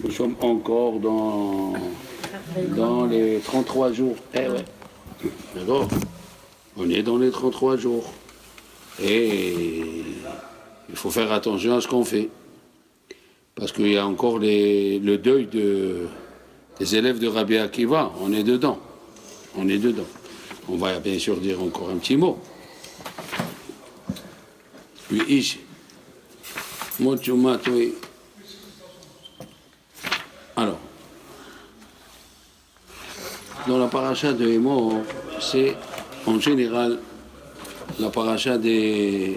Nous sommes encore dans les 33 jours. Eh ouais. D'accord. On est dans les 33 jours. Et il faut faire attention à ce qu'on fait. Parce qu'il y a encore le deuil des élèves de Rabbi Akiva. On est dedans. On est dedans. On va bien sûr dire encore un petit mot. Puis ici. Alors, dans la paracha de Hémor, c'est en général la paracha de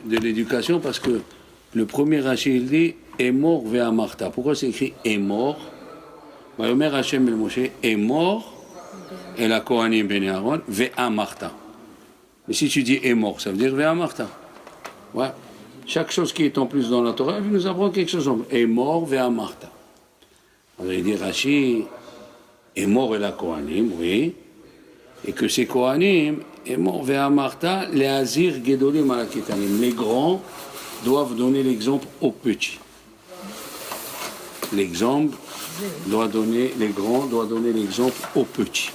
l'éducation parce que le premier Rashi il dit Hémor ve'amarta. Pourquoi c'est écrit Hémor? Vayomer Hashem el Moshe Hémor et la Kohanim ben Aaron ve'amarta. Mais si tu dis Hémor, ça veut dire ve'amarta. Ouais. Chaque chose qui est en plus dans la Torah, il nous apprend quelque chose en plus. Hémor ve'amarta. On va dire Rashi Hémor et la Kohanim, oui. Et que ces Kohanim, Hémor ve'amarta, les Azir Gedolim alaketanim. Les grands doivent donner l'exemple aux petits. Les grands doivent donner l'exemple aux petits.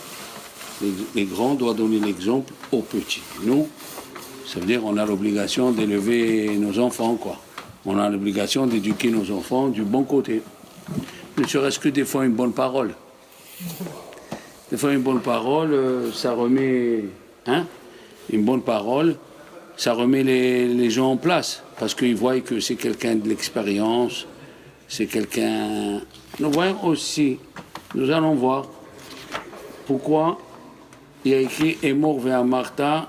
Les grands doivent donner l'exemple aux petits. Nous, ça veut dire qu'on a l'obligation d'élever nos enfants, quoi. On a l'obligation d'éduquer nos enfants du bon côté. Ne serait-ce que des fois une bonne parole. Des fois une bonne parole, ça remet... une bonne parole, ça remet les gens en place. Parce qu'ils voient que c'est quelqu'un de l'expérience, c'est quelqu'un... Nous voyons aussi, nous allons voir pourquoi il y a écrit « Hémor ve'amarta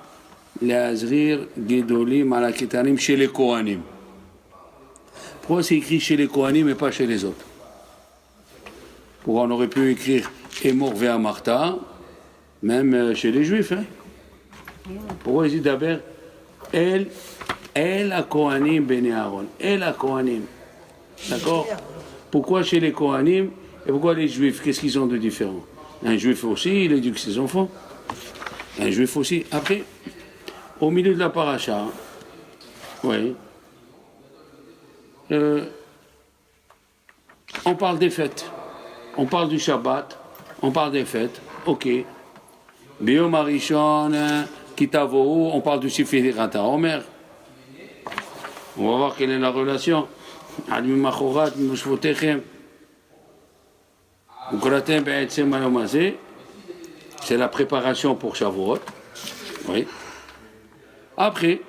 le'azrir gedolim alaketanim » chez les Kohanim. Pourquoi c'est écrit chez les Kohanim et pas chez les autres? Pourquoi on aurait pu écrire « Hémor ve'amarta » même chez les Juifs. Pourquoi il dit d'abord « El la Kohanim ben Aaron » « El la Kohanim » D'accord? Pourquoi chez les Kohanim et pourquoi les Juifs? Qu'est-ce qu'ils ont de différent? Un Juif aussi, il éduque ses enfants. Un Juif aussi. Après, au milieu de la paracha, oui, on parle des fêtes. On parle du Shabbat, on parle des fêtes. Ok. Biyom Arishon, Kitavohu, on parle du Sifirat HaOmer. On va voir quelle est la relation. Admi Machorat, Mushvotechem. Ukratem Be'etzem Hayom Hazeh. C'est la préparation pour Shavuot. Oui. Après,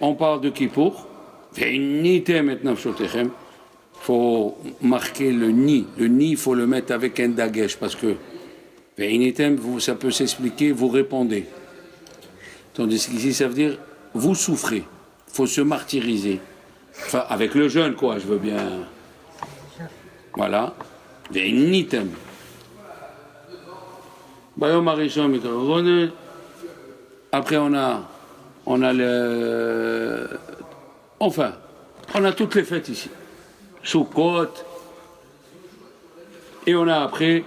on parle de Kippour. Ve'initem et Nafshotechem. Il faut marquer le ni. Le ni, il faut le mettre avec un dagesh parce que ve'initem, ça peut s'expliquer, vous répondez. Tandis qu'ici, ça veut dire vous souffrez. Il faut se martyriser. Enfin, avec le jeûne, quoi, je veux bien. Voilà. Ve'initem. Après, on a le. Enfin, on a toutes les fêtes ici. Sukkot. Et on a après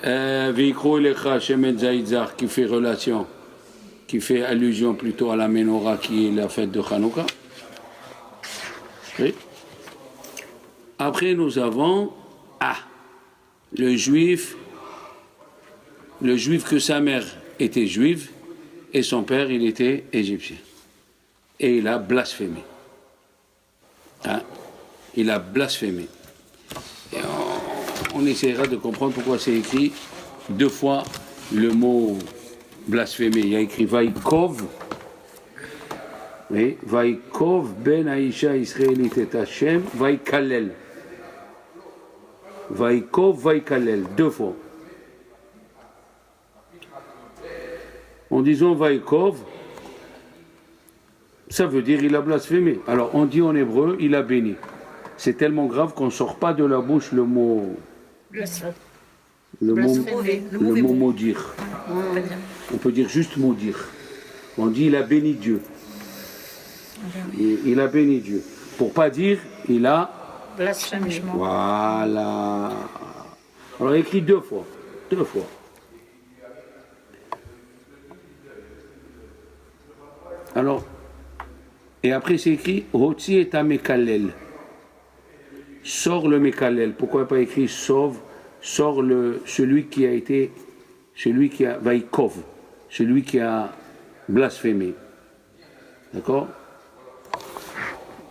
Veikro Elecha Shemet Zaitzar qui fait relation, qui fait allusion plutôt à la Menorah qui est la fête de Hanouka. Oui. Après nous avons le juif que sa mère était juive et son père il était égyptien. Et il a blasphémé. Il a blasphémé. Et on essaiera de comprendre pourquoi c'est écrit deux fois le mot blasphémé. Il y a écrit Vaikov. Oui, Vaikov ben Aïcha israélite et Hashem Vaikalel. Vaikov Vaikalel, deux fois. En disant Vaikov, ça veut dire il a blasphémé. Alors on dit en hébreu, il a béni. C'est tellement grave qu'on ne sort pas de la bouche le mot maudire. On peut dire juste maudire. On dit il a béni Dieu. Il a béni Dieu. Pour pas dire il a blasphémé. Voilà. Alors écrit deux fois. Alors, et après c'est écrit Hotzi et Amekalel. sors le Mekalel. Pourquoi pas écrit sauve, sors celui qui a Vaikov, celui qui a blasphémé. D'accord?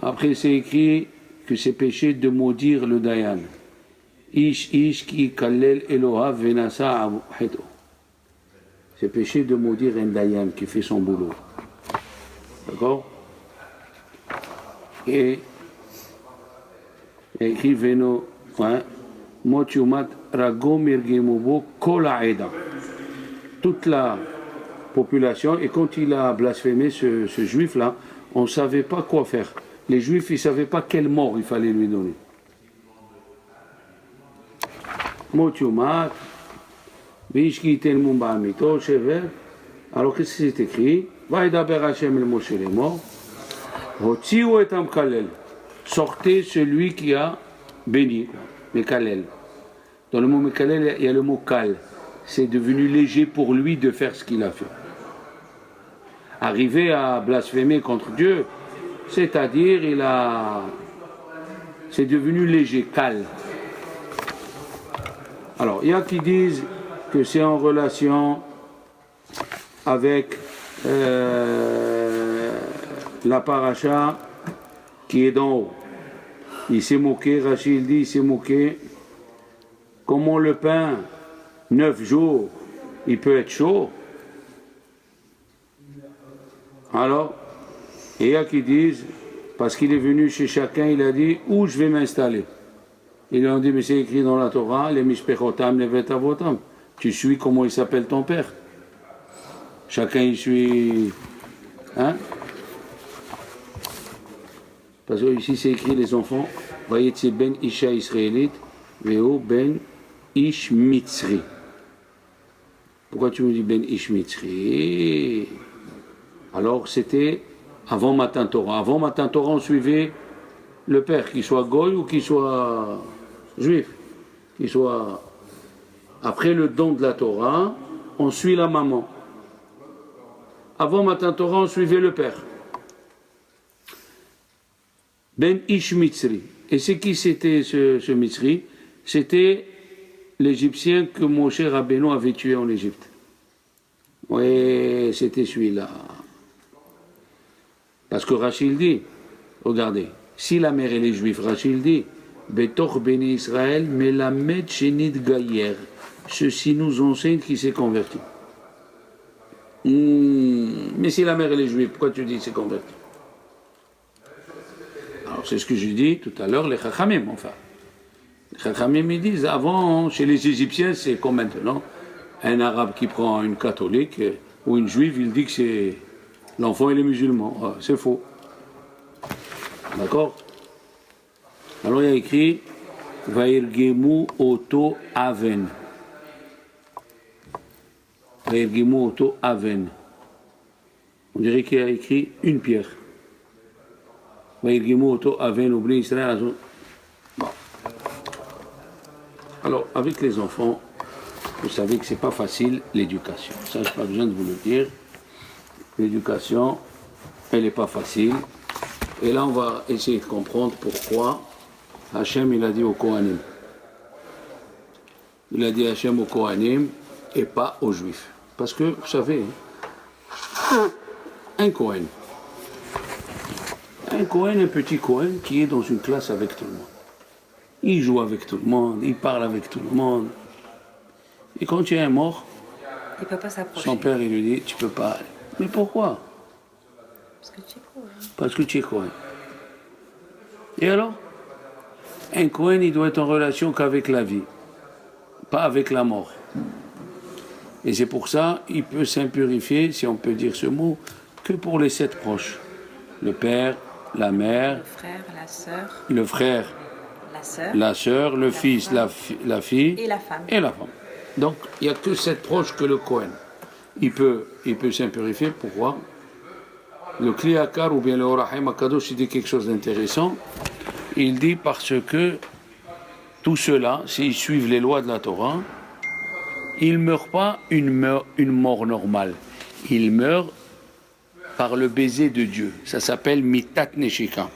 Après, c'est écrit que c'est péché de maudire le Dayan. Ish ki kallel Eloha venasa ahedo. C'est péché de maudire un Dayan qui fait son boulot. D'accord? Et écrit Veno, Motiumat Rago Mirgemubo Kolaeda. Toute la population, et quand il a blasphémé ce juif-là, on ne savait pas quoi faire. Les juifs, ils ne savaient pas quelle mort il fallait lui donner. Motiumat, Vishkiten Mumba Amito, Shever. Alors qu'est-ce que c'est écrit? Vaïdaber Hashem el Moshe les morts. Hotsiu et Amkalel. Sortez celui qui a béni, Mekalel. Dans le mot Mekalel, il y a le mot Kal. C'est devenu léger pour lui de faire ce qu'il a fait. Arrivé à blasphémer contre Dieu, c'est-à-dire c'est devenu léger, Kal. Alors, il y a qui disent que c'est en relation avec la paracha qui est d'en haut. Il s'est moqué, Rachid dit, il s'est moqué. Comment le pain, 9 jours, il peut être chaud? Alors, et il y a qui disent, parce qu'il est venu chez chacun, il a dit, où je vais m'installer? Ils lui ont dit, mais c'est écrit dans la Torah, les mishpechotam, les vetavotam. Tu suis comment il s'appelle ton père. Chacun il suit. Hein? Parce que ici c'est écrit les enfants, voyez, c'est Ben Isha Israélite, Veo Ben Ish Mitzri. Pourquoi tu me dis Ben Ish Mitzri? Alors c'était avant Matan Torah. Avant Matan Torah, on suivait le père, qu'il soit goy ou qu'il soit juif. Qu'il soit. Après le don de la Torah, on suit la maman. Avant Matan Torah, on suivait le père. Ben Ish Mitzri. Et c'est qui c'était ce Mitzri? C'était l'Égyptien que Moshe Rabbeinu avait tué en Égypte. Oui, c'était celui-là. Parce que Rachid dit, regardez, si la mère elle est juive, Rachid dit, Betor Béni Israël, Melamed Shenit Gayer. Ceci nous enseigne qu'il s'est converti. Mais si la mère elle est juive, pourquoi tu dis qu'il s'est converti? Alors c'est ce que je dis tout à l'heure, les Chachamim, enfin. Les Chachamim ils disent, avant, chez les Égyptiens, c'est comme maintenant, un arabe qui prend une catholique ou une juive, il dit que c'est l'enfant il est musulman. Ah, c'est faux. D'accord? Alors il y a écrit Vairgemu Oto Aven. Vairgemu Oto Aven. On dirait qu'il a écrit une pierre. Vairgemu Oto Aven, oublie Israël. Bon. Alors, avec les enfants, vous savez que c'est pas facile l'éducation. Ça, je n'ai pas besoin de vous le dire. L'éducation, elle n'est pas facile. Et là, on va essayer de comprendre pourquoi Hachem, il a dit aux Kohanim. Il a dit Hachem aux Kohanim et pas aux Juifs. Parce que, vous savez, un Kohen, un petit Kohen qui est dans une classe avec tout le monde. Il joue avec tout le monde, il parle avec tout le monde. Et quand il y a un mort, il peut pas s'approcher. Son père, il lui dit, tu peux pas aller. Mais pourquoi? Parce que tu es Kohen. Parce que tu es Kohen. Et alors? Un Kohen, il doit être en relation qu'avec la vie, pas avec la mort. Et c'est pour ça, il peut s'impurifier, si on peut dire ce mot, que pour les 7 proches. Le père, la mère, le frère, la sœur, le frère, la sœur, le fils, la fille et la femme. Donc, il n'y a que 7 proches que le Kohen. Il peut s'impurifier. Pourquoi? Le Kliakar ou bien le Orahim Akadosh, il dit quelque chose d'intéressant. Il dit parce que tout cela, s'ils suivent les lois de la Torah, ils ne meurent pas une mort normale. Ils meurent par le baiser de Dieu. Ça s'appelle Mitat Neshika.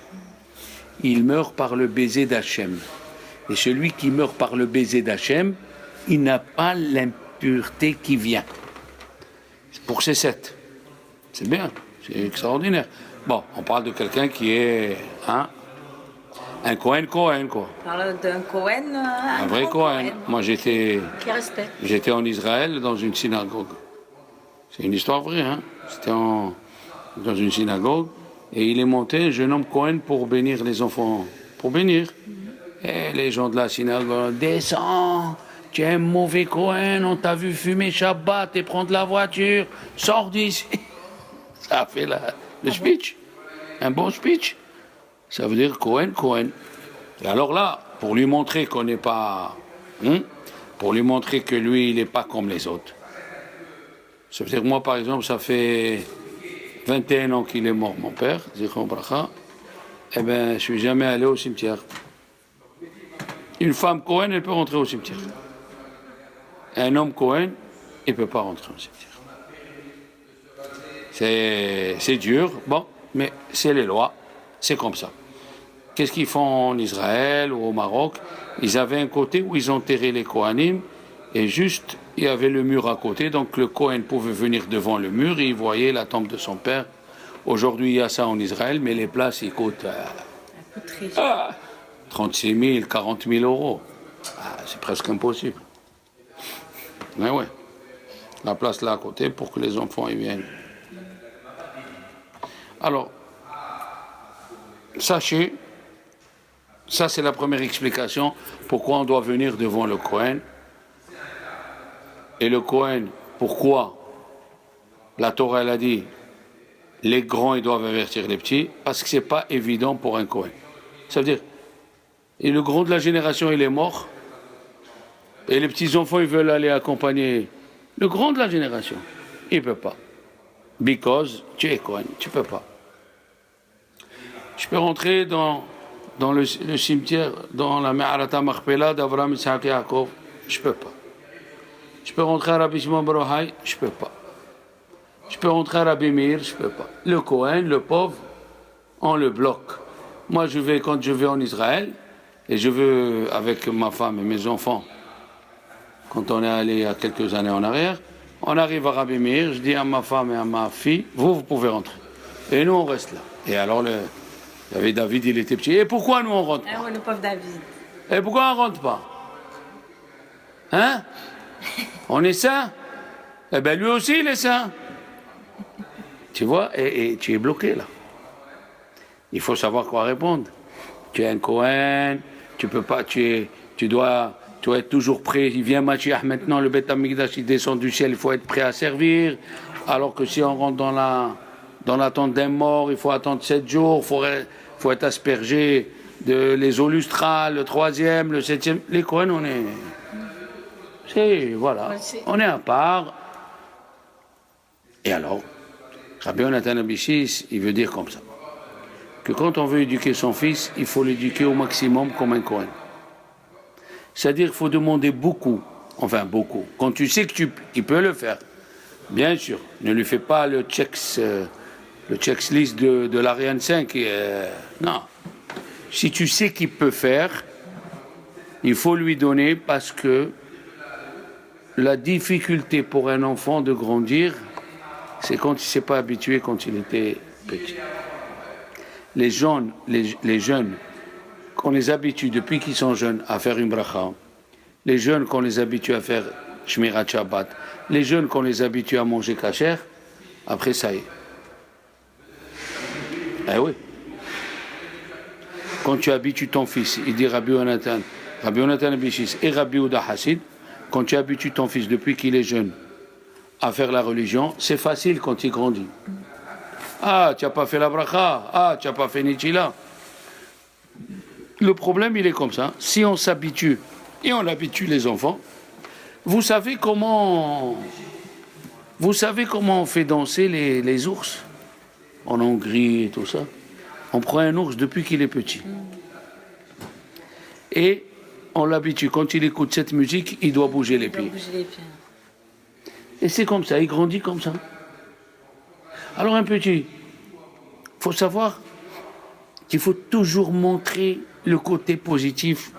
il meurt par le baiser d'Hachem. Et celui qui meurt par le baiser d'Hachem, il n'a pas l'impureté qui vient. Pour ces 7. C'est bien, c'est extraordinaire. Bon, on parle de quelqu'un qui est un Cohen, quoi. On parle d'un Cohen, Un vrai Cohen. Moi, qui respecte. j'étais en Israël dans une synagogue. C'est une histoire vraie, hein. C'était dans une synagogue et il est monté un jeune homme Cohen pour bénir les enfants. Pour bénir. Et les gens de la synagogue, descends, tu es un mauvais Cohen, on t'a vu fumer Shabbat et prendre la voiture, sors d'ici. Ça a fait le speech. Un bon speech. Ça veut dire Cohen. Et alors là, pour lui montrer qu'on n'est pas... pour lui montrer que lui, il n'est pas comme les autres. Ça veut dire, moi, par exemple, ça fait 21 ans qu'il est mort, mon père, Zichron Bracha. Eh bien, je ne suis jamais allé au cimetière. Une femme Cohen, elle peut rentrer au cimetière. Un homme Cohen, il ne peut pas rentrer au cimetière. C'est dur, bon, mais c'est les lois, c'est comme ça. Qu'est-ce qu'ils font en Israël ou au Maroc? Ils avaient un côté où ils enterraient les Kohanim, et juste, il y avait le mur à côté, donc le Kohen pouvait venir devant le mur et il voyait la tombe de son père. Aujourd'hui, il y a ça en Israël, mais les places, ils coûtent 36 000, 40 000 euros. C'est presque impossible. Mais ouais, la place là à côté pour que les enfants y viennent. Alors, sachez, ça c'est la première explication pourquoi on doit venir devant le Kohen. Et le Kohen, pourquoi la Torah elle a dit les grands ils doivent avertir les petits? Parce que c'est pas évident pour un Kohen. Ça veut dire, et le grand de la génération il est mort, et les petits enfants ils veulent aller accompagner le grand de la génération. Il ne peut pas. Because tu es Kohen, tu peux pas. Je peux rentrer dans le cimetière, dans la Me'arata Machpelah d'Avraham Yitzhak Yaakov, je peux pas. Je peux rentrer à Rabbi Shimon Bar Yochai, je peux pas. Je peux rentrer à Rabbi Meir, je peux pas. Le Kohen, le pauvre, on le bloque. Moi, quand je vais en Israël, et je veux, avec ma femme et mes enfants, quand on est allé il y a quelques années en arrière, on arrive à Rabbi Meir, je dis à ma femme et à ma fille, vous pouvez rentrer. Et nous, on reste là. Et alors, il y avait David, il était petit. Et pourquoi nous, on rentre pas? Ah ouais, le pauvre David. Et pourquoi on rentre pas? Hein? On est saint? Eh bien, lui aussi, il est saint. Tu vois, et tu es bloqué, là. Il faut savoir quoi répondre. Tu es un Kohen, tu peux pas, tu dois être toujours prêt. Il vient Mashiach maintenant, le Beth Amikdash, il descend du ciel, il faut être prêt à servir. Alors que si on rentre dans l'attente d'un mort, il faut attendre 7 jours, il faut être aspergé de les eaux lustrales, le 3e, le 7e. Les Kohen, on est à part. Et alors, Rabbi Yonatan Abichis, il veut dire comme ça, que quand on veut éduquer son fils, il faut l'éduquer au maximum comme un Kohen. C'est-à-dire qu'il faut demander beaucoup, enfin beaucoup. Quand tu sais qu'il peut le faire, bien sûr, ne lui fais pas le checklist de l'Ariane 5. Non. Si tu sais qu'il peut faire, il faut lui donner, parce que la difficulté pour un enfant de grandir, c'est quand il ne s'est pas habitué quand il était petit. Les jeunes, qu'on les habitue depuis qu'ils sont jeunes à faire une bracha, les jeunes qu'on les habitue à faire Shmirat Shabbat, les jeunes qu'on les habitue à manger kasher, après ça y est. Eh oui. Quand tu habitues ton fils, il dit Rabbi Yonatan Abichis et Rabbi Yehuda Hassid, quand tu habitues ton fils depuis qu'il est jeune à faire la religion, c'est facile quand il grandit. Ah, tu n'as pas fait la bracha. Ah, tu n'as pas fait Nitchila. Le problème, il est comme ça. Si on s'habitue, et on habitue les enfants, vous savez comment on fait danser les ours en Hongrie et tout ça? On prend un ours depuis qu'il est petit. Et on l'habitue. Quand il écoute cette musique, il doit bouger les pieds. Et c'est comme ça, il grandit comme ça. Alors un petit, il faut savoir qu'il faut toujours montrer le côté positif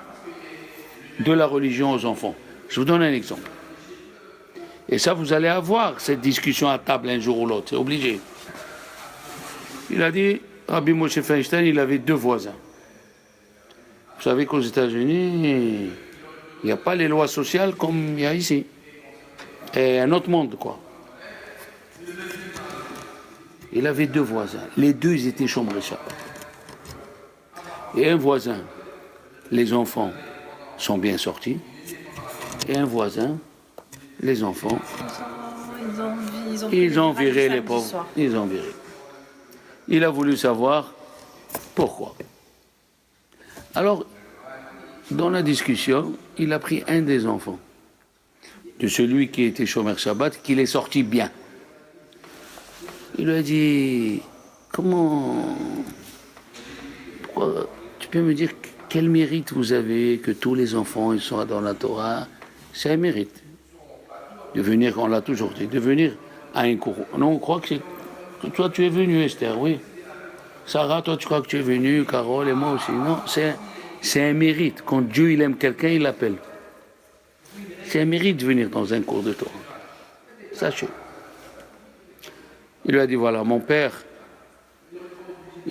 de la religion aux enfants. Je vous donne un exemple. Et ça, vous allez avoir cette discussion à table un jour ou l'autre, c'est obligé. Il a dit, Rabbi Moshe Feinstein, il avait 2 voisins. Vous savez qu'aux États-Unis, il n'y a pas les lois sociales comme il y a ici. Et un autre monde, quoi. Il avait 2 voisins. Les 2, ils étaient Shomrei Shabbat. Et un voisin, les enfants sont bien sortis. Et un voisin, les enfants, ils ont viré les pauvres. Ils ont viré. Il a voulu savoir pourquoi. Alors, dans la discussion, il a pris un des enfants de celui qui était Shomer Shabbat, qu'il est sorti bien. Il lui a dit, tu peux me dire quel mérite vous avez que tous les enfants ils sont dans la Torah? C'est un mérite. De venir, on l'a toujours dit, de venir à un cours. Non, on croit que toi tu es venu, Esther, oui. Sarah, toi tu crois que tu es venu, Carole et moi aussi. Non, c'est un mérite. Quand Dieu il aime quelqu'un, il l'appelle. C'est un mérite de venir dans un cours de Torah. Sachez. Il lui a dit, voilà, mon père,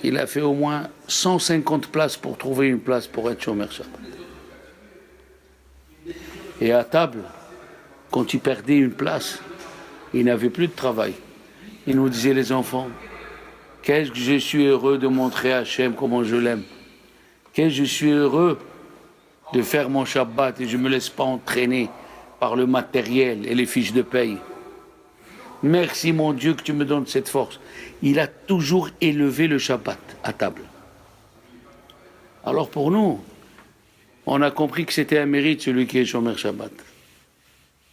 il a fait au moins 150 places pour trouver une place pour être Shomer Shabbat. Et à table, quand il perdait une place, il n'avait plus de travail. Il nous disait, les enfants, qu'est-ce que je suis heureux de montrer à Hachem comment je l'aime. Qu'est-ce que je suis heureux de faire mon Shabbat et je ne me laisse pas entraîner par le matériel et les fiches de paye. Merci mon Dieu que tu me donnes cette force. Il a toujours élevé le Shabbat à table. Alors pour nous, on a compris que c'était un mérite celui qui est Shomer Shabbat.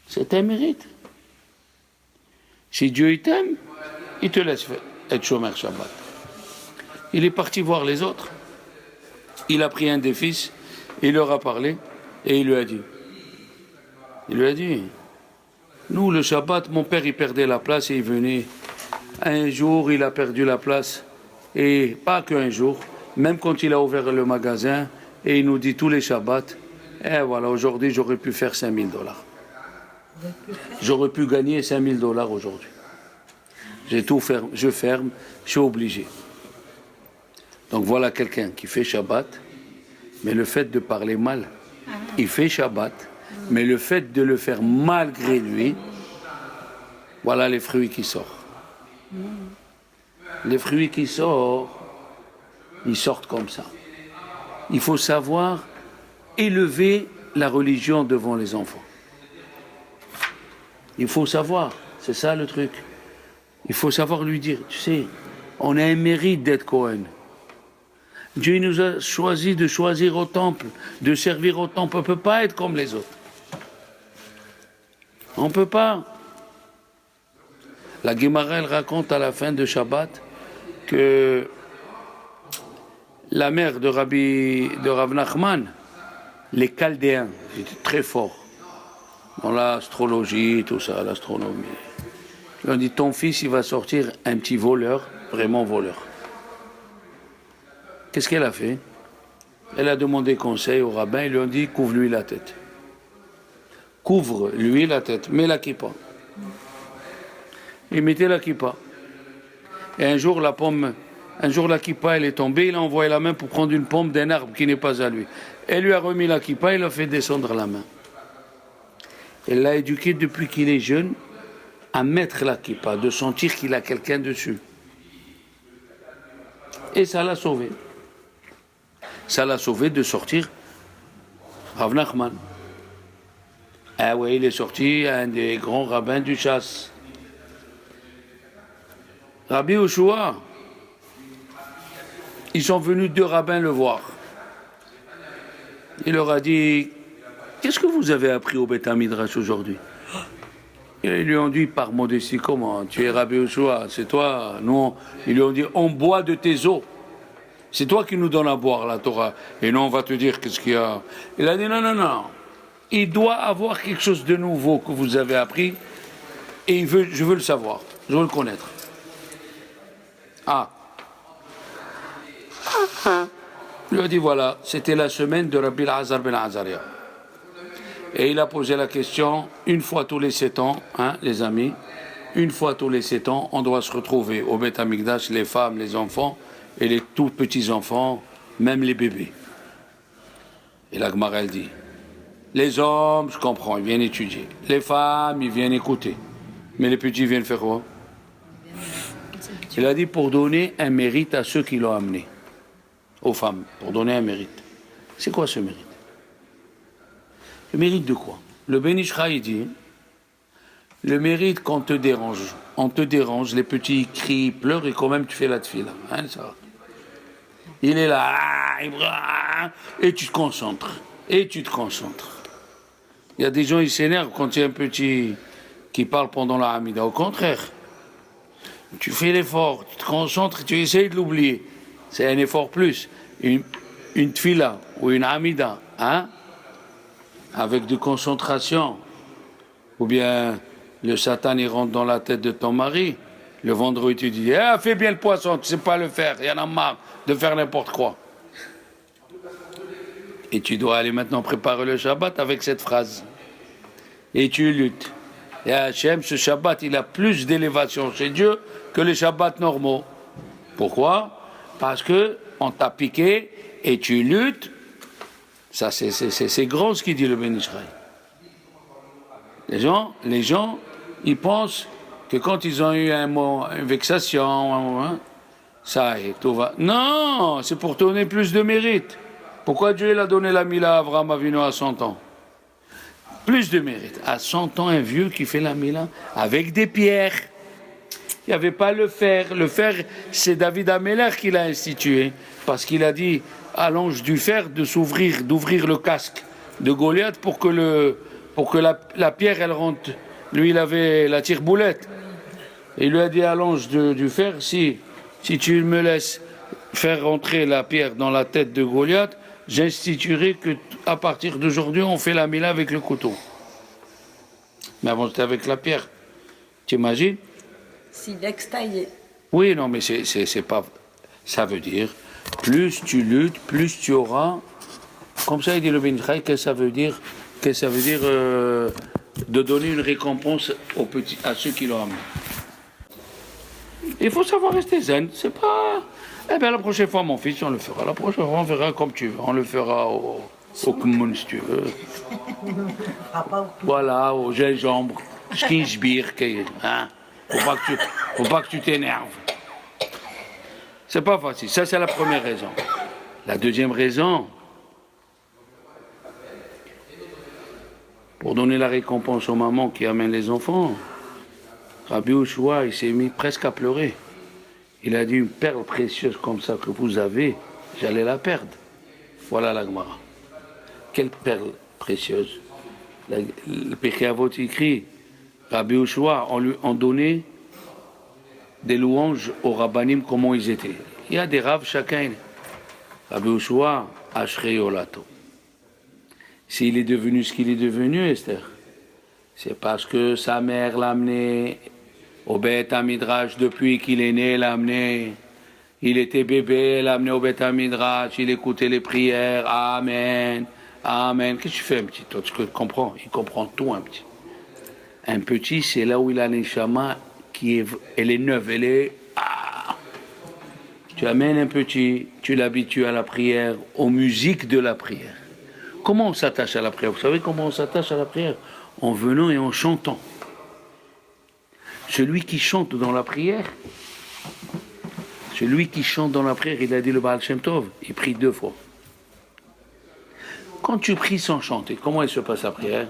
C'est un mérite. Si Dieu t'aime, il te laisse être Shomer Shabbat. Il est parti voir les autres. Il a pris un des fils, il leur a parlé et il lui a dit, nous le Shabbat, mon père il perdait la place et il venait. Un jour il a perdu la place et pas qu'un jour, même quand il a ouvert le magasin et il nous dit tous les Shabbats, et voilà, aujourd'hui j'aurais pu faire $5,000. J'aurais pu gagner $5,000 aujourd'hui. J'ai tout fermé, je ferme, je suis obligé. Donc voilà quelqu'un qui fait Shabbat, mais le fait de parler mal, il fait Shabbat, mais le fait de le faire malgré lui, voilà les fruits qui sortent. Les fruits qui sortent, ils sortent comme ça. Il faut savoir élever la religion devant les enfants. Il faut savoir, c'est ça le truc. Il faut savoir lui dire, tu sais, on a un mérite d'être Cohen. Dieu nous a choisi de choisir au temple, de servir au temple. On ne peut pas être comme les autres. On ne peut pas. La Gemara, elle raconte à la fin de Shabbat que la mère de Rav Nachman, les Chaldéens, étaient très forts dans l'astrologie, tout ça, l'astronomie. Ils ont dit, ton fils, il va sortir un petit voleur, vraiment voleur. Qu'est-ce qu'elle a fait? Elle a demandé conseil au rabbin, ils lui ont dit, couvre-lui la tête. Couvre-lui la tête, mets la kippa. Il mettait la kippa. Et un jour, la kippa, elle est tombée, il a envoyé la main pour prendre une pomme d'un arbre qui n'est pas à lui. Elle lui a remis la kippa, il a fait descendre la main. Elle l'a éduqué depuis qu'il est jeune à mettre la kippa, de sentir qu'il a quelqu'un dessus. Et ça l'a sauvé. Ça l'a sauvé de sortir Rav Nachman. Ah oui, il est sorti un des grands rabbins du Chasse. Rabbi Yoshua, ils sont venus 2 rabbins le voir. Il leur a dit, qu'est-ce que vous avez appris au Beth Midrash aujourd'hui? Ils lui ont dit par modestie, comment? Tu es Rabbi Yoshua, c'est toi? Non. Ils lui ont dit, on boit de tes eaux. C'est toi qui nous donnes à boire la Torah. Et nous, on va te dire qu'est-ce qu'il y a. Il a dit, non. Il doit avoir quelque chose de nouveau que vous avez appris. Et je veux le savoir. Je veux le connaître. Ah. Il lui a dit voilà, c'était la semaine de Rabbi Azar ben Azaria. Et il a posé la question, une fois tous les 7 ans, hein, les amis, une fois tous les 7 ans, on doit se retrouver au Beth Amikdash, les femmes, les enfants, et les tout petits enfants, même les bébés. Et la Gemara, elle dit, les hommes, je comprends, ils viennent étudier. Les femmes, ils viennent écouter. Mais les petits viennent faire quoi? Il a dit pour donner un mérite à ceux qui l'ont amené. Aux femmes, pour donner un mérite. C'est quoi ce mérite? Le mérite de quoi? Le Ben Ishra, il dit, le mérite quand on te dérange, les petits crient, pleurent et quand même tu fais la tefila. Hein, ça. Il est là, et tu te concentres. Et tu te concentres. Il y a des gens, ils s'énervent quand il y a un petit qui parle pendant la Hamida. Au contraire, tu fais l'effort, tu te concentres, tu essayes de l'oublier. C'est un effort plus. Une tefila ou une Hamida, hein, avec de concentration, ou bien le Satan il rentre dans la tête de ton mari, le vendredi tu dis fais bien le poisson, tu sais pas le faire, il y en a marre de faire n'importe quoi. Et tu dois aller maintenant préparer le Shabbat avec cette phrase. Et tu luttes. Et Hachem, ce Shabbat, il a plus d'élévation chez Dieu que les Shabbats normaux. Pourquoi? Parce que on t'a piqué et tu luttes. Ça, c'est grand ce qu'il dit le Ben Israël. Les gens, ils pensent que quand ils ont eu une vexation, ça y est, tout va. Non, c'est pour donner plus de mérite. Pourquoi Dieu a donné la Mila à Avraham Avinu à 100 ans? Plus de mérite. À 100 ans, un vieux qui fait la Mila avec des pierres. Il n'y avait pas le fer. Le fer, c'est David Améler qui l'a institué. Parce qu'il a dit à l'ange du fer d'ouvrir le casque de Goliath pour que la pierre, elle rentre. Lui, il avait la tire-boulette. Et il lui a dit à l'ange du fer, si tu me laisses faire rentrer la pierre dans la tête de Goliath, j'instituerai qu'à partir d'aujourd'hui, on fait la Mila avec le couteau. Mais avant, c'était avec la pierre. Tu imagines? Si l'extaillé. Oui, non, mais c'est pas... Ça veut dire, plus tu luttes, plus tu auras... Comme ça, il dit le Ben Israël, que ça veut dire de donner une récompense à ceux qui l'ont amené. Il faut savoir rester zen, c'est pas... Eh bien, la prochaine fois, mon fils, on le fera. La prochaine fois, on verra comme tu veux. On le fera au Kmoun, si tu veux. Voilà, au gingembre. Skinchbir, hein. Faut pas que tu t'énerves. C'est pas facile. Ça, c'est la première raison. La deuxième raison, pour donner la récompense aux mamans qui amènent les enfants, Rabbi Ushua, il s'est mis presque à pleurer. Il a dit une perle précieuse comme ça que vous avez, j'allais la perdre. Voilà la Gemara. Quelle perle précieuse. Le Pirkei Avot écrit, Rabbi Ushua, on lui a donné des louanges aux rabbanim, comment ils étaient. Il y a des raves chacun. Rabbi Ushua, Ashrei Olato. S'il est devenu ce qu'il est devenu, Esther, c'est parce que sa mère l'a amené au Beth Midrash depuis qu'il est né, l'a amené. Il était bébé, l'a amené au Beth Midrash, il écoutait les prières. Amen, amen. Qu'est-ce que tu fais, un petit? Toi, tu comprends? Il comprend tout, un petit. Un petit, c'est là où il a l'Neshama elle est neuve, elle est... Tu amènes un petit, tu l'habitues à la prière, aux musiques de la prière. Comment on s'attache à la prière? Vous savez comment on s'attache à la prière? En venant et en chantant. Celui qui chante dans la prière, il a dit le Baal Shem Tov, il prie 2 fois. Quand tu pries sans chanter, comment il se passe la prière?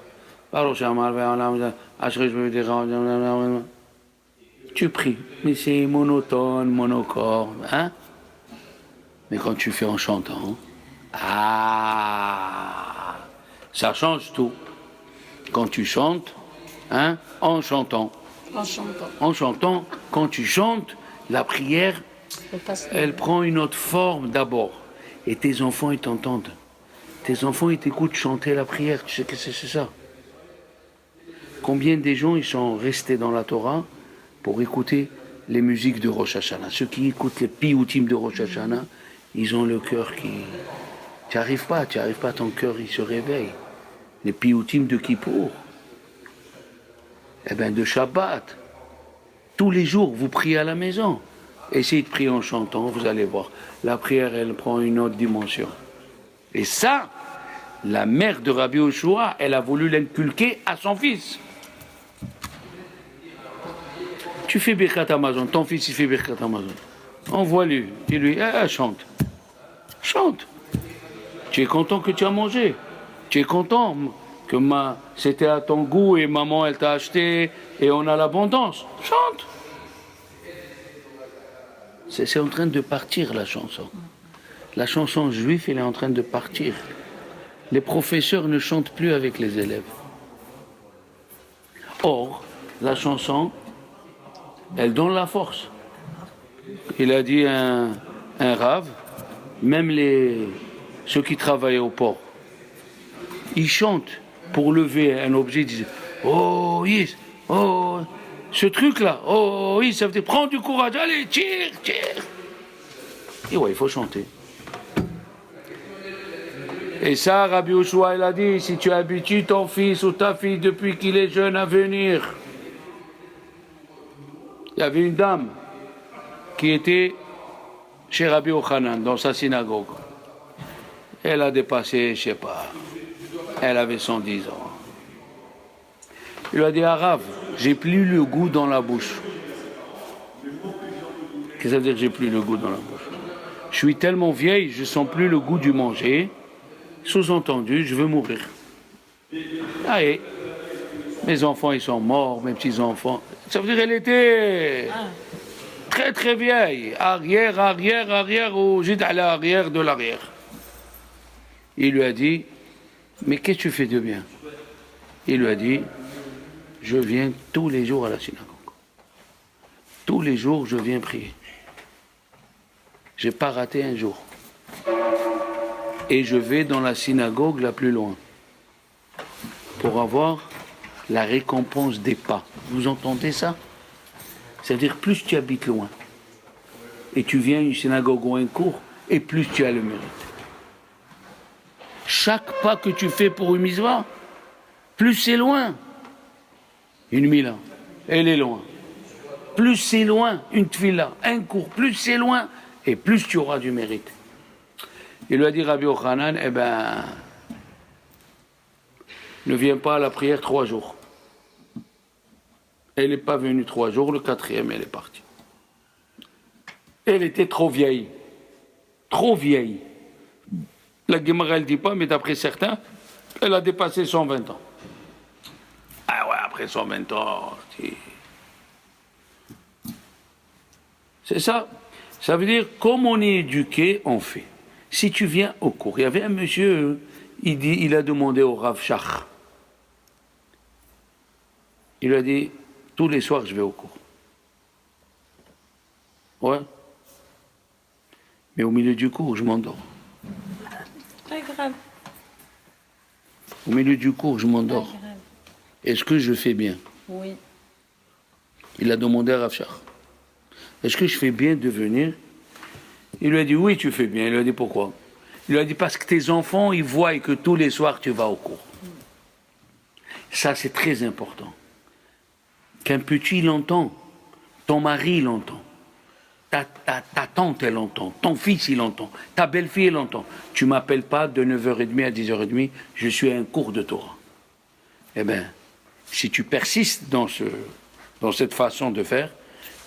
Tu pries, mais c'est monotone, monocorde, hein? Mais quand tu fais en chantant, ça change tout. Quand tu chantes, hein, en chantant, quand tu chantes, la prière, elle prend une autre forme d'abord. Et tes enfants, ils t'entendent. Tes enfants, ils t'écoutent chanter la prière. Tu sais que c'est ça. Combien de gens, ils sont restés dans la Torah pour écouter les musiques de Rosh Hashanah. Ceux qui écoutent les piyoutim de Rosh Hashanah, ils ont le cœur qui... Tu n'y arrives pas, ton cœur il se réveille. Les piyoutim de Kippour, eh bien de Shabbat, tous les jours vous priez à la maison. Essayez de prier en chantant, vous allez voir. La prière, elle prend une autre dimension. Et ça, la mère de Rabbi Yoshua, elle a voulu l'inculquer à son fils. Tu fais Birkat Amazon, ton fils il fait Birkat Amazon. Envoie-lui, dis-lui, chante. Chante. Tu es content que tu as mangé. Tu es content que c'était à ton goût et maman elle t'a acheté et on a l'abondance. Chante. C'est en train de partir la chanson. La chanson juive, elle est en train de partir. Les professeurs ne chantent plus avec les élèves. Or, la chanson, elle donne la force. Il a dit un rave, même ceux qui travaillent au port, ils chantent pour lever un objet, ils disent « Oh, yes, oh, ce truc-là, oh, oui, ça veut dire prends du courage, allez, tire. » Et ouais, il faut chanter. Et ça, Rabbi Yoshua, il a dit, si tu habitues ton fils ou ta fille depuis qu'il est jeune à venir. Il y avait une dame qui était chez Rabbi Yochanan, dans sa synagogue. Elle a dépassé, je sais pas, elle avait 110 ans. Il lui a dit, Arav, j'ai plus le goût dans la bouche. Qu'est-ce que ça veut dire, j'ai plus le goût dans la bouche? Je suis tellement vieille, je sens plus le goût du manger. Sous-entendu, je veux mourir. Allez, mes enfants, ils sont morts, mes petits-enfants. Ça veut dire qu'elle était très très vieille. Arrière, ou juste à l'arrière de l'arrière. Il lui a dit, mais qu'est-ce que tu fais de bien? Il lui a dit, je viens tous les jours à la synagogue. Tous les jours, je viens prier. Je n'ai pas raté un jour. Et je vais dans la synagogue la plus loin pour avoir la récompense des pas. Vous entendez ça? C'est-à-dire, plus tu habites loin et tu viens à une synagogue ou un cours, et plus tu as le mérite. Chaque pas que tu fais pour une mitzvah, plus c'est loin. Une mila, elle est loin. Plus c'est loin, une tfila, un cours, plus c'est loin, et plus tu auras du mérite. Il lui a dit, Rabbi Yochanan, ne viens pas à la prière 3 jours. Elle n'est pas venue 3 jours, le 4e, elle est partie. Elle était trop vieille. Trop vieille. La Gemara, elle ne dit pas, mais d'après certains, elle a dépassé 120 ans. Ah ouais, après 120 ans, c'est ça. Ça veut dire, comme on est éduqué, on fait. Si tu viens au cours, il y avait un monsieur, il a demandé au Rav Shach. Il lui a dit, tous les soirs je vais au cours. Ouais. Mais au milieu du cours, je m'endors. Pas grave. Au milieu du cours, je m'endors. Est-ce que je fais bien? Oui. Il a demandé à Rav Shach. Est-ce que je fais bien de venir? Il lui a dit, oui, tu fais bien. Il lui a dit, pourquoi? Il lui a dit, parce que tes enfants, ils voient que tous les soirs, tu vas au cours. Ça, c'est très important. Qu'un petit l'entend, ton mari l'entend, ta tante, elle l'entend, ton fils, il l'entend, ta belle-fille, elle l'entend. Tu ne m'appelles pas de 9h30 à 10h30, je suis à un cours de Torah. Eh bien, si tu persistes dans cette façon de faire,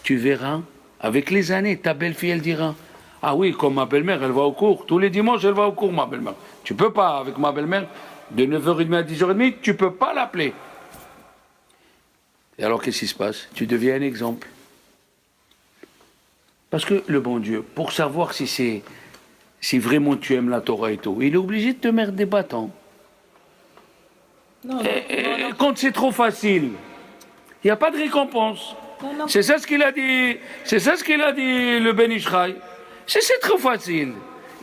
tu verras, avec les années, ta belle-fille, elle dira, ah oui, comme ma belle-mère, elle va au cours. Tous les dimanches, elle va au cours, ma belle-mère. Tu ne peux pas, avec ma belle-mère, de 9h30 à 10h30, tu ne peux pas l'appeler. Et alors, qu'est-ce qui se passe? Tu deviens un exemple. Parce que le bon Dieu, pour savoir si vraiment tu aimes la Torah et tout, il est obligé de te mettre des bâtons. Non. Quand c'est trop facile, il n'y a pas de récompense. Non. C'est ça ce qu'il a dit. C'est ça ce qu'il a dit, le Ben Ishraï. C'est trop facile.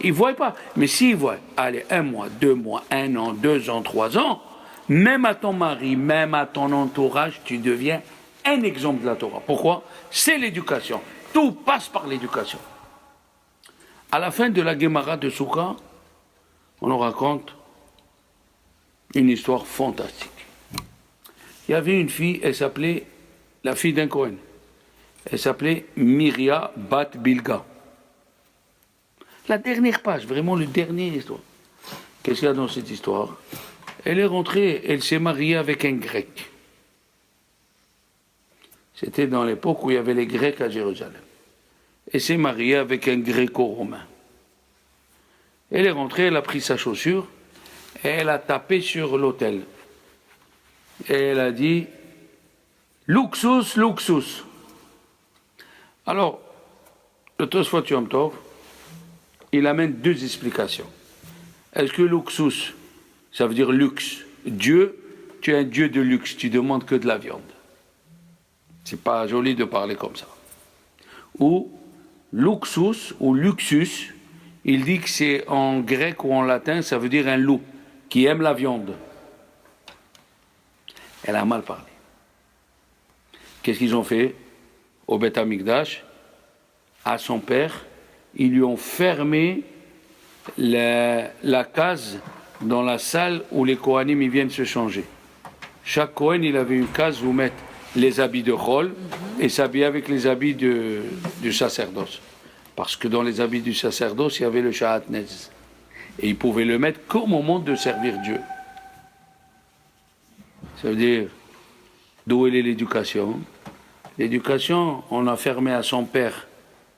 Il ne voit pas. Mais s'il voit, allez, 1 mois, 2 mois, 1 an, 2 ans, 3 ans, même à ton mari, même à ton entourage, tu deviens un exemple de la Torah. Pourquoi? C'est l'éducation. Tout passe par l'éducation. À la fin de la Gemara de Souka, on nous raconte une histoire fantastique. Il y avait une fille, elle s'appelait, la fille d'un Cohen, elle s'appelait Myria Bat Bilga. La dernière page, vraiment le dernier histoire. Qu'est-ce qu'il y a dans cette histoire? Elle est rentrée, elle s'est mariée avec un Grec. C'était dans l'époque où il y avait les Grecs à Jérusalem. Elle s'est mariée avec un Gréco-romain. Elle est rentrée, elle a pris sa chaussure, et elle a tapé sur l'autel. Et elle a dit « Luxus, luxus ». Alors, le Tosfot Yom Tov, il amène deux explications. Est-ce que luxus, ça veut dire luxe? Dieu, tu es un Dieu de luxe, tu demandes que de la viande. C'est pas joli de parler comme ça. Ou luxus, ou luxus, il dit que c'est en grec ou en latin, ça veut dire un loup, qui aime la viande. Elle a mal parlé. Qu'est-ce qu'ils ont fait au Beth Amikdash? À son père, ils lui ont fermé la case dans la salle où les Kohanim ils viennent se changer. Chaque Kohen, il avait une case où mettre les habits de Chol et s'habiller avec les habits du sacerdoce. Parce que dans les habits du sacerdoce, il y avait le Shahatnez. Et il pouvait le mettre qu'au moment de servir Dieu. Ça veut dire, d'où est l'éducation? L'éducation, on a fermé à son père.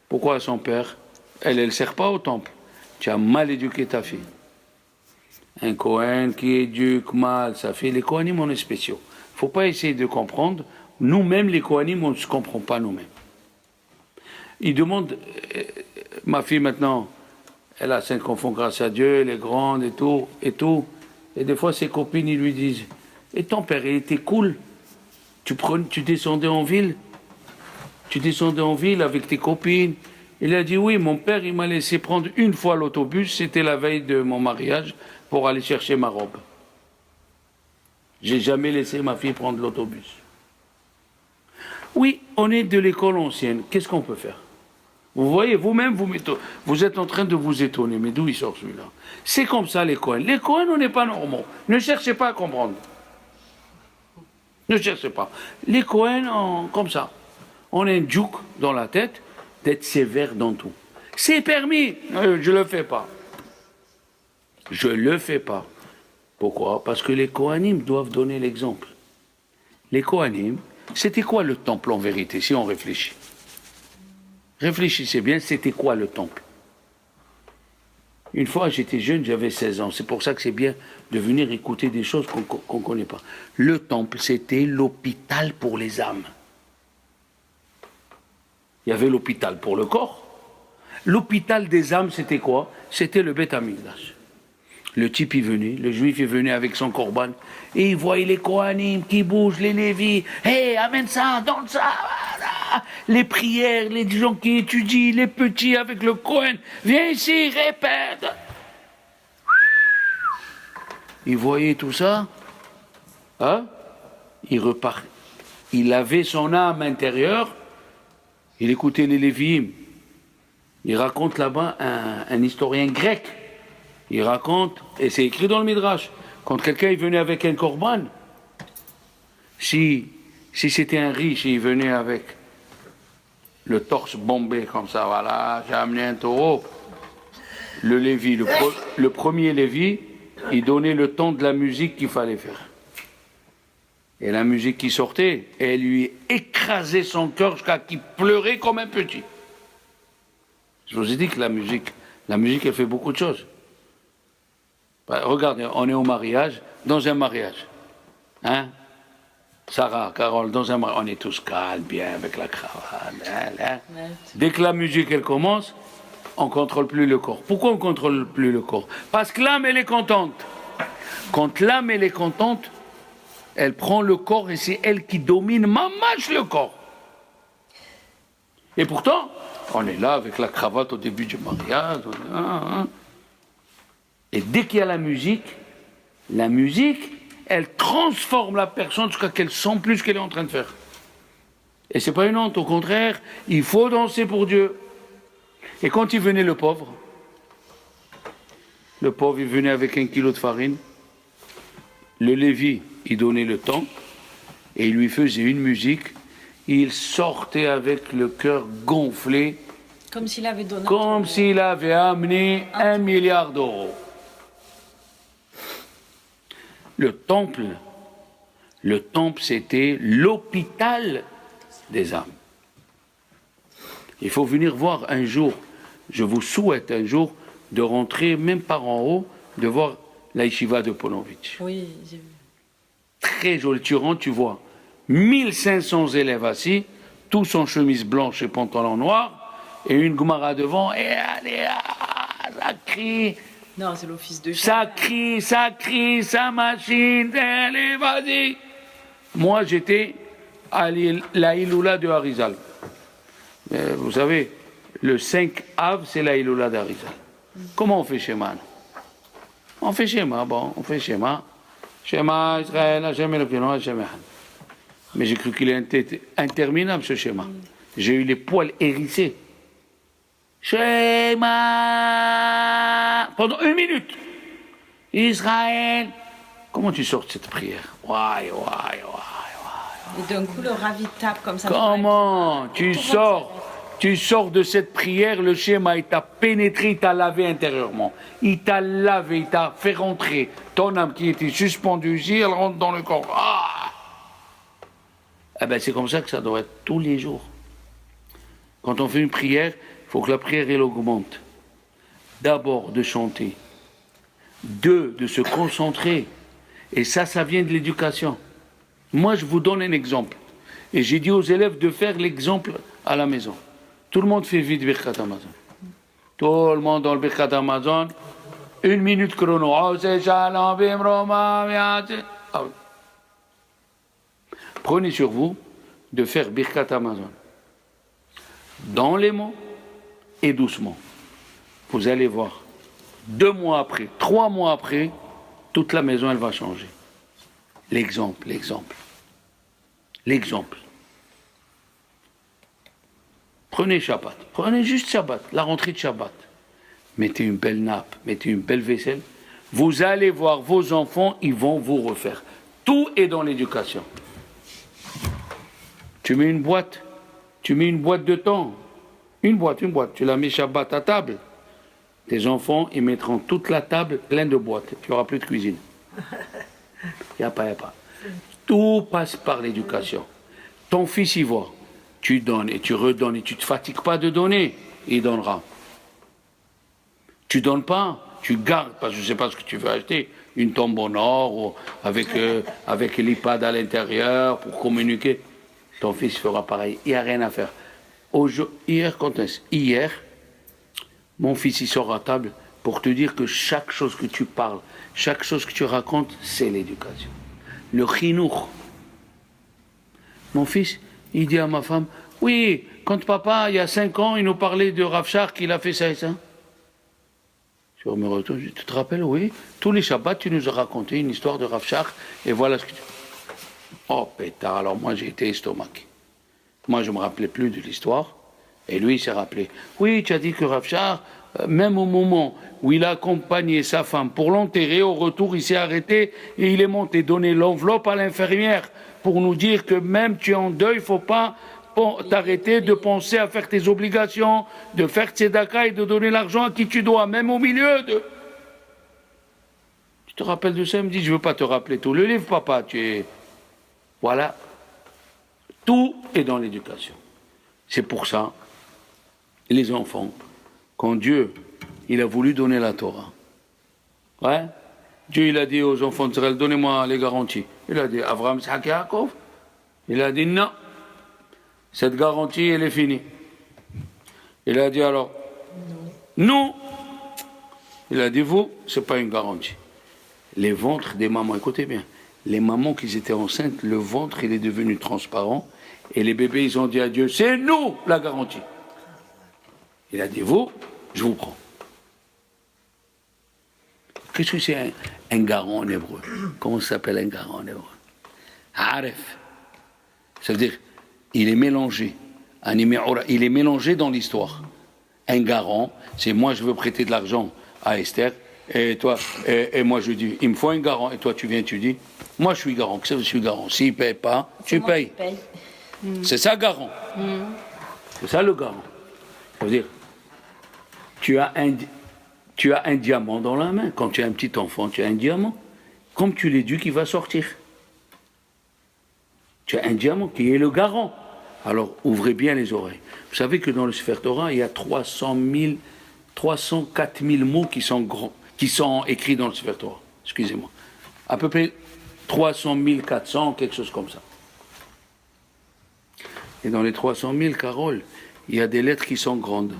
Pourquoi à son père? Elle ne sert pas au temple. Tu as mal éduqué ta fille. Un Kohen qui éduque mal sa fille, les Kohanim, on est spéciaux. Il ne faut pas essayer de comprendre. Nous-mêmes, les Kohanim, on ne se comprend pas nous-mêmes. Il demande, ma fille maintenant, elle a 5 enfants grâce à Dieu, elle est grande et tout, et tout. Et des fois, ses copines, ils lui disent, et ton père, il était cool. Tu descendais en ville. Tu descendais en ville avec tes copines. Il a dit, oui, mon père, il m'a laissé prendre une fois l'autobus. C'était la veille de mon mariage pour aller chercher ma robe. J'ai jamais laissé ma fille prendre l'autobus. Oui, on est de l'école ancienne. Qu'est-ce qu'on peut faire? Vous voyez, vous-même, vous êtes en train de vous étonner. Mais d'où il sort celui-là? C'est comme ça, les Cohen. Les Cohen, on n'est pas normaux. Ne cherchez pas à comprendre. Ne cherchez pas. Les Cohen, comme ça. On a un djouk dans la tête d'être sévère dans tout. C'est permis. Je ne le fais pas. Je ne le fais pas. Pourquoi? Parce que les Kohanim doivent donner l'exemple. Les Kohanim, c'était quoi le temple en vérité, si on réfléchit? Réfléchissez bien, c'était quoi le temple? Une fois, j'étais jeune, j'avais 16 ans. C'est pour ça que c'est bien de venir écouter des choses qu'on ne connaît pas. Le temple, c'était l'hôpital pour les âmes. Il y avait l'hôpital pour le corps. L'hôpital des âmes, c'était quoi? C'était le Beth Amikdash. Le type, il venait, le juif, il venait avec son korban, et il voyait les Kohanim qui bougent, les Lévis, hey, amène ça, donne ça, les prières, les gens qui étudient, les petits avec le Kohen, viens ici, répète. Il voyait tout ça, hein? Il repart. Il avait son âme intérieure, il écoutait les Lévi'im. Il raconte là-bas un historien grec. Il raconte, et c'est écrit dans le Midrash, quand quelqu'un il venait avec un korban, si c'était un riche, il venait avec le torse bombé comme ça, voilà, j'ai amené un taureau. Le Lévi, le premier Lévi, il donnait le ton de la musique qu'il fallait faire. Et la musique qui sortait, elle lui écrasait son cœur jusqu'à qu'il pleurait comme un petit. Je vous ai dit que la musique, elle fait beaucoup de choses. Regardez, on est au mariage, dans un mariage. Hein? Sarah, Carole, dans un mariage, on est tous calmes, bien, avec la cravate. Hein? Dès que la musique, elle commence, on ne contrôle plus le corps. Pourquoi on ne contrôle plus le corps? Parce que l'âme, elle est contente. Quand l'âme, elle est contente, elle prend le corps et c'est elle qui domine mamache le corps. Et pourtant, on est là avec la cravate au début du mariage. Et dès qu'il y a la musique, elle transforme la personne jusqu'à qu'elle sent plus ce qu'elle est en train de faire. Et c'est pas une honte, au contraire, il faut danser pour Dieu. Et quand il venait le pauvre, Le pauvre, il venait avec 1 kilo de farine. Le Lévi, il donnait le temps et il lui faisait une musique. Il sortait avec le cœur gonflé. Comme s'il avait donné. Comme s'il avait amené 1 milliard d'euros. Le temple, c'était l'hôpital des âmes. Il faut venir voir un jour, je vous souhaite un jour de rentrer, même par en haut, de voir la yeshiva de Ponovitch. Oui, j'ai vu. Très joli, tu rentres, tu vois 1500 élèves assis, tous en chemise blanche et pantalon noir, et une Gemara devant, et allez, ça crie. Non, c'est l'office de Ça crie, ça machine, allez, vas-y. Moi, j'étais à la Iloula de Harizal. Vous savez, le 5 Av, c'est la Iloula d'Harizal. Comment on fait schéma? On fait schéma, on fait schéma. Schéma, Israël, Hachem Elokeinu, Hachem Echad. Mais j'ai cru qu'il était interminable, ce schéma. J'ai eu les poils hérissés. Schéma pendant 1 minute. Israël. Comment tu sors de cette prière? Et d'un coup, le ravi tape comme ça. Comment tu sors de cette prière, le schéma, il t'a pénétré, il t'a lavé intérieurement. Il t'a lavé, il t'a fait rentrer. Ton âme qui était suspendue ici, elle rentre dans le corps. Eh bien, c'est comme ça que ça doit être tous les jours. Quand on fait une prière, il faut que la prière, elle augmente. D'abord, de chanter. 2, de se concentrer. Et ça vient de l'éducation. Moi, je vous donne un exemple. Et j'ai dit aux élèves de faire l'exemple à la maison. Tout le monde fait vite Birkat Hamazon. Tout le monde dans le Birkat Hamazon. 1 minute chrono. Prenez sur vous de faire Birkat Hamazon. Dans les mots et doucement. Vous allez voir. 2 mois après, 3 mois après, toute la maison, elle va changer. L'exemple. Prenez Shabbat, prenez juste Shabbat, la rentrée de Shabbat. Mettez une belle nappe, mettez une belle vaisselle. Vous allez voir vos enfants, ils vont vous refaire. Tout est dans l'éducation. Tu mets une boîte de temps. Une boîte. Tu la mets Shabbat à table. Tes enfants, ils mettront toute la table pleine de boîtes. Tu n'auras plus de cuisine. Il n'y a pas. Tout passe par l'éducation. Ton fils y voit. Tu donnes et tu redonnes et tu ne te fatigues pas de donner. Il donnera. Tu donnes pas, tu gardes, parce que je ne sais pas ce que tu veux acheter. Une tombe en or ou avec l'iPad à l'intérieur pour communiquer. Ton fils fera pareil. Il n'y a rien à faire. Hier, mon fils il sort à table pour te dire que chaque chose que tu parles, chaque chose que tu racontes, c'est l'éducation. Le chinour. Mon fils, il dit à ma femme, oui, quand papa, il y a 5 ans, il nous parlait de Rav Shach, qu'il a fait ça et ça. Je me retourne, je dis, tu te rappelles, oui, tous les Shabbats, tu nous as raconté une histoire de Rav Shach, et voilà ce que tu... Oh pétard, alors moi j'ai été estomaqué. Moi je ne me rappelais plus de l'histoire, et lui il s'est rappelé. Oui, tu as dit que Rav Shach, même au moment où il a accompagné sa femme pour l'enterrer, au retour il s'est arrêté et il est monté donner l'enveloppe à l'infirmière pour nous dire que même tu es en deuil, il ne faut pas t'arrêter de penser à faire tes obligations, de faire tzedaka et de donner l'argent à qui tu dois, même au milieu de... Tu te rappelles de ça? Il me dit, je ne veux pas te rappeler tout. Le livre, papa, tu es... Voilà. Tout est dans l'éducation. C'est pour ça, les enfants, quand Dieu, il a voulu donner la Torah, ouais, Dieu, il a dit aux enfants d'Israël, donnez-moi les garanties. Il a dit, Avraham, Isaac, Yaakov. Il a dit, non. Cette garantie, elle est finie. Il a dit alors, nous. Il a dit, vous, ce n'est pas une garantie. Les ventres des mamans, écoutez bien, les mamans qui étaient enceintes, le ventre, il est devenu transparent, et les bébés, ils ont dit à Dieu, c'est nous la garantie. Il a dit, vous, je vous prends. Qu'est-ce que c'est un garant en hébreu? Comment ça s'appelle un garant en hébreu? Aref. Ça veut dire, il est mélangé. Il est mélangé dans l'histoire. Un garant, c'est moi je veux prêter de l'argent à Esther, Et toi, et moi je dis, il me faut un garant. Et toi tu viens, tu dis, moi je suis garant. Que ça, je suis garant. S'il ne paye pas, tu payes. C'est ça garant. C'est ça le garant. Ça veut dire, tu as un diamant dans la main. Quand tu as un petit enfant, tu as un diamant. Comme tu l'éduques, il va sortir. Tu as un diamant qui est le garant. Alors ouvrez bien les oreilles. Vous savez que dans le Sefer Torah, il y a 304 000 mots qui sont écrits dans le Sefer Torah. Excusez-moi. À peu près 300 400, quelque chose comme ça. Et dans les 300 000, Carole, il y a des lettres qui sont grandes.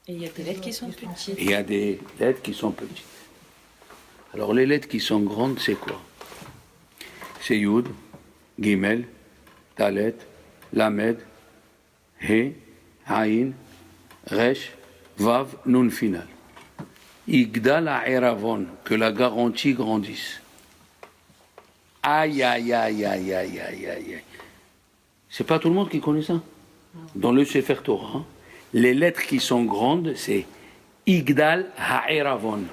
Et il y a des lettres qui sont petites. Et il y a des lettres qui sont petites. Alors les lettres qui sont grandes, c'est quoi? C'est Yud, Gimel, Dalet, Lamed, He, Aïn, Resh, Vav, Nun final. Igdal Ha'eravon, que la garantie grandisse. Aïe, aïe, aïe, aïe, aïe, aïe, aïe. C'est pas tout le monde qui connaît ça. Dans le Sefer Torah, hein, les lettres qui sont grandes, c'est Igdal Ha'eravon,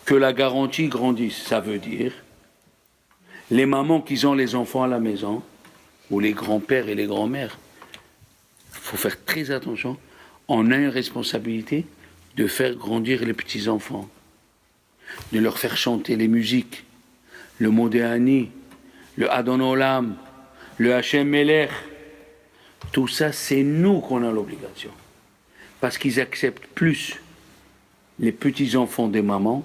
que la garantie grandisse. Ça veut dire les mamans qui ont les enfants à la maison, ou les grands-pères et les grands-mères, il faut faire très attention. On a une responsabilité de faire grandir les petits-enfants, de leur faire chanter les musiques, le Modéani, le Adon Olam, le Hachem Melech. Tout ça, c'est nous qu'on a l'obligation. Parce qu'ils acceptent plus les petits-enfants des mamans.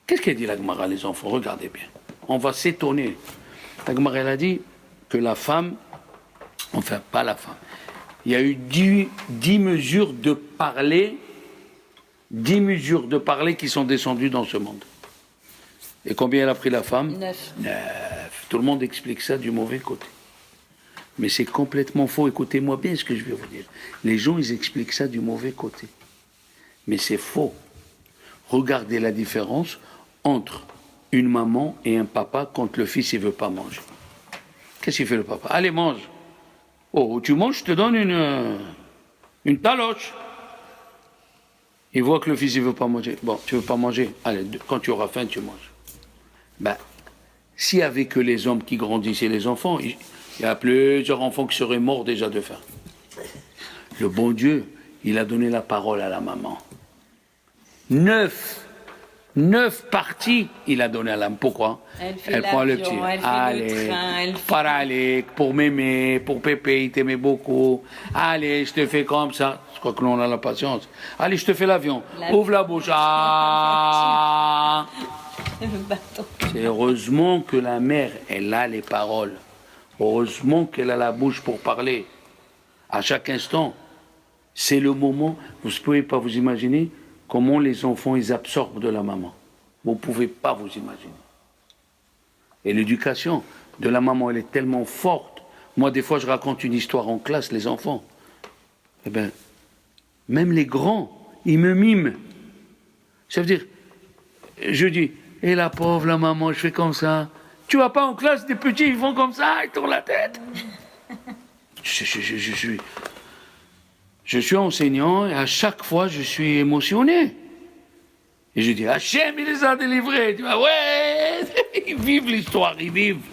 Qu'est-ce qu'elle dit la Gemara, les enfants? Regardez bien. On va s'étonner. La Gemara, elle a dit que la femme, enfin pas la femme, il y a eu 10 mesures de parler, 10 mesures de parler qui sont descendues dans ce monde. Et combien elle a pris la femme? 9. 9. Tout le monde explique ça du mauvais côté. Mais c'est complètement faux. Écoutez-moi bien ce que je vais vous dire. Les gens, ils expliquent ça du mauvais côté. Mais c'est faux. Regardez la différence entre une maman et un papa quand le fils ne veut pas manger. Qu'est-ce qu'il fait le papa? Allez, mange. Oh, tu manges, je te donne une taloche. Il voit que le fils ne veut pas manger. Bon, tu ne veux pas manger? Allez, quand tu auras faim, tu manges. Ben, s'il n'y avait que les hommes qui grandissaient les enfants, il y a plusieurs enfants qui seraient morts déjà de faim. Le bon Dieu, il a donné la parole à la maman. 9 parties, il a donné à l'âme. Pourquoi? Elle prend le petit. Elle fait Allez, le train, elle fait... Paralek, pour m'aimer, pour Pépé, il t'aimait beaucoup. Allez, je te fais comme ça. Je crois que nous, on a la patience. Allez, je te fais l'avion. Ouvre la bouche. Ah. C'est heureusement que la mère, elle a les paroles. Heureusement qu'elle a la bouche pour parler. À chaque instant, c'est le moment. Vous ne pouvez pas vous imaginer comment les enfants, ils absorbent de la maman. Vous ne pouvez pas vous imaginer. Et l'éducation de la maman, elle est tellement forte. Moi, des fois, je raconte une histoire en classe, les enfants. Eh bien, même les grands, ils me miment. Ça veut dire, je dis, et la pauvre, la maman, je fais comme ça. Tu vas pas en classe, des petits, ils font comme ça, ils tournent la tête. Je suis enseignant et à chaque fois, je suis émotionné. Et je dis, Hachem, il les a délivrés. Tu vois, ouais, ils vivent l'histoire, ils vivent.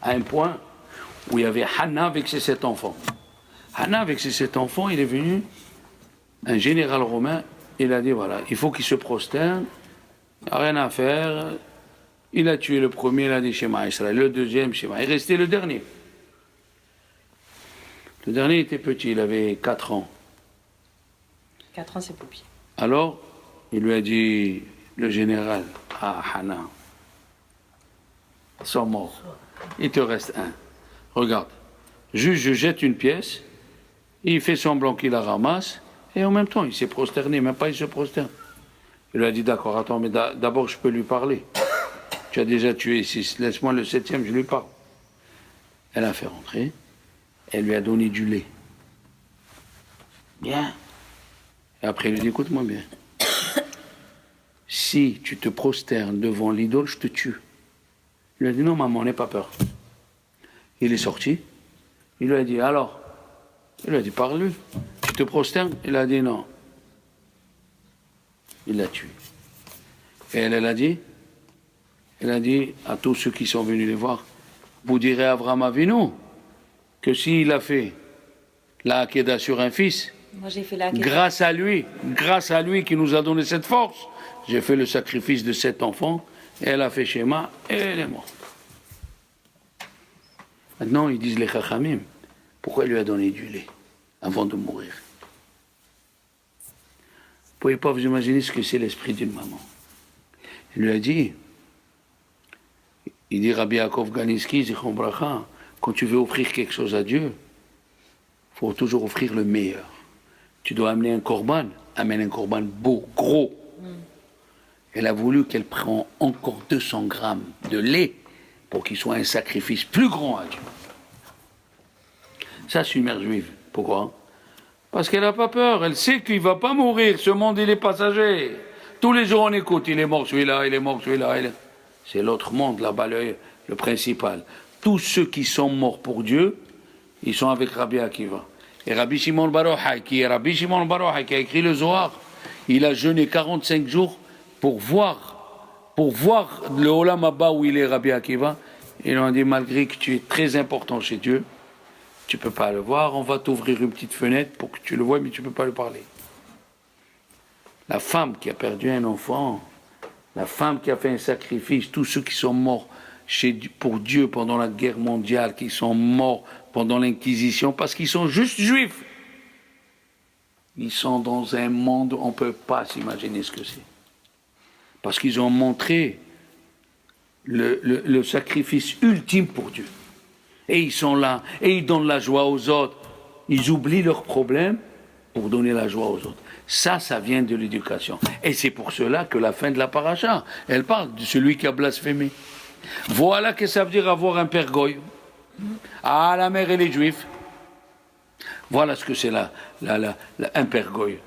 À un point où il y avait Hannah avec ses 7 enfants. Hannah avec ses 7 enfants, il est venu, un général romain, il a dit, voilà, il faut qu'il se prosterne, il n'y a rien à faire. Il a tué le premier, il a dit Shema Israël, le deuxième Shema. Il restait le dernier. Le dernier était petit, il avait 4 ans. 4 ans, c'est Poupi. Alors, il lui a dit, le général, Hannah, ils sont morts. Il te reste un. Regarde, juste je jette une pièce, il fait semblant qu'il la ramasse, et en même temps, il s'est prosterné, même pas il se prosterne. Il lui a dit, d'accord, attends, mais d'abord je peux lui parler. Tu as déjà tué 6, laisse-moi le 7e, je lui parle. Elle a fait rentrer, elle lui a donné du lait. Bien. Et après, elle lui dit, écoute-moi bien. Si tu te prosternes devant l'idole, je te tue. Il lui a dit, non, maman, n'aie pas peur. Il est sorti. Il lui a dit, alors? Il lui a dit, parle-lui. Tu te prosternes? Il a dit, non. il l'a tué. Et elle a dit à tous ceux qui sont venus les voir, vous direz à Avraham Avinu que s'il a fait la Hakeda sur un fils, Moi, j'ai fait la grâce à lui qui nous a donné cette force, j'ai fait le sacrifice de 7 enfants, et elle a fait Shema, et elle est morte. Maintenant, ils disent les Chachamim, pourquoi il lui a donné du lait avant de mourir? Vous ne pouvez pas vous imaginer ce que c'est l'esprit d'une maman. Il lui a dit, il dit Rabbi Yaakov Ganiski, Zichron Bracha, quand tu veux offrir quelque chose à Dieu, il faut toujours offrir le meilleur. Tu dois amener un korban, amène un korban beau, gros. Elle a voulu qu'elle prenne encore 200 grammes de lait pour qu'il soit un sacrifice plus grand à Dieu. Ça, c'est une mère juive. Pourquoi? Parce qu'elle n'a pas peur. Elle sait qu'il ne va pas mourir. Ce monde, il est passager. Tous les jours, on écoute. Il est mort celui-là, il est mort celui-là. C'est l'autre monde, là-bas, le principal. Tous ceux qui sont morts pour Dieu, ils sont avec Rabbi Akiva. Et Rabbi Shimon Bar Yochai, qui a écrit le Zohar, il a jeûné 45 jours pour voir le Olam Abba où il est, Rabbi Akiva. Ils lui ont dit, malgré que tu es très important chez Dieu, tu ne peux pas le voir, on va t'ouvrir une petite fenêtre pour que tu le vois, mais tu ne peux pas lui parler. La femme qui a perdu un enfant, la femme qui a fait un sacrifice, tous ceux qui sont morts pour Dieu pendant la guerre mondiale, qui sont morts pendant l'Inquisition, parce qu'ils sont juste juifs. Ils sont dans un monde, on ne peut pas s'imaginer ce que c'est. Parce qu'ils ont montré le sacrifice ultime pour Dieu. Et ils sont là, et ils donnent la joie aux autres. Ils oublient leurs problèmes pour donner la joie aux autres. Ça vient de l'éducation. Et c'est pour cela que la fin de la paracha, elle parle de celui qui a blasphémé. Voilà que ça veut dire avoir un père goy. Ah, la mère et les juifs. Voilà ce que c'est un père goy.